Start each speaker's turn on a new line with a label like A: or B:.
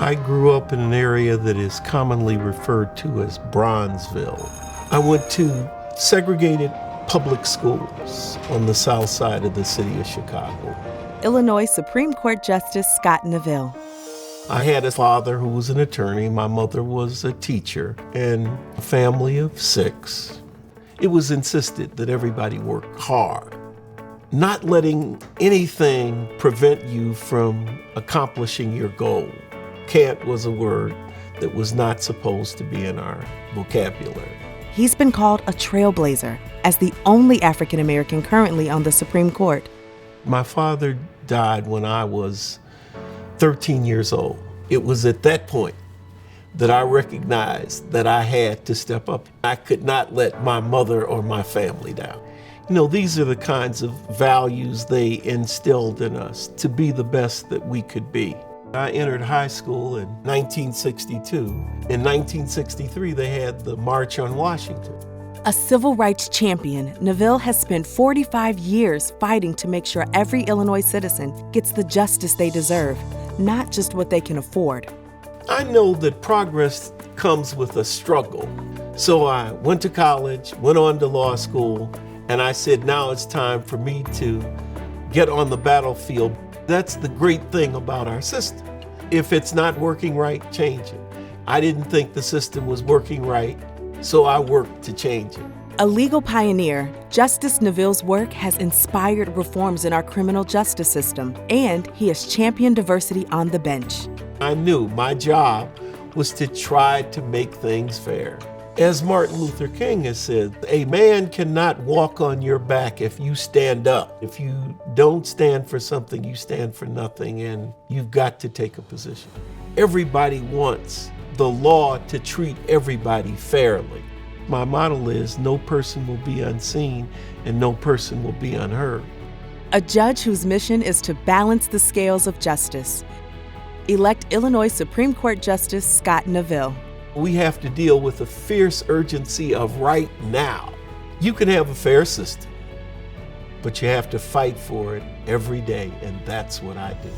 A: I grew up in an area that is commonly referred to as Bronzeville. I went to segregated public schools on the south side of the city of Chicago.
B: Illinois Supreme Court Justice Scott Neville.
A: I had a father who was an attorney, my mother was a teacher, and a family of 6. It was insisted that everybody work hard, not letting anything prevent you from accomplishing your goal. Can't was a word that was not supposed to be in our vocabulary.
B: He's been called a trailblazer as the only African American currently on the Supreme Court.
A: My father died when I was 13 years old. It was at that point that I recognized that I had to step up. I could not let my mother or my family down. You know, these are the kinds of values they instilled in us, to be the best that we could be. I entered high school in 1962. In 1963, they had the March on Washington.
B: A civil rights champion, Neville has spent 45 years fighting to make sure every Illinois citizen gets the justice they deserve, not just what they can afford.
A: I know that progress comes with a struggle. So I went to college, went on to law school, and I said, now it's time for me to get on the battlefield. That's the great thing about our system. If it's not working right, change it. I didn't think the system was working right, so I worked to change it.
B: A legal pioneer, Justice Neville's work has inspired reforms in our criminal justice system, and he has championed diversity on the bench.
A: I knew my job was to try to make things fair. As Martin Luther King has said, a man cannot walk on your back if you stand up. If you don't stand for something, you stand for nothing, and you've got to take a position. Everybody wants the law to treat everybody fairly. My motto is, no person will be unseen and no person will be unheard.
B: A judge whose mission is to balance the scales of justice. Elect Illinois Supreme Court Justice Scott Neville.
A: We have to deal with the fierce urgency of right now. You can have a fair system, but you have to fight for it every day, and that's what I do.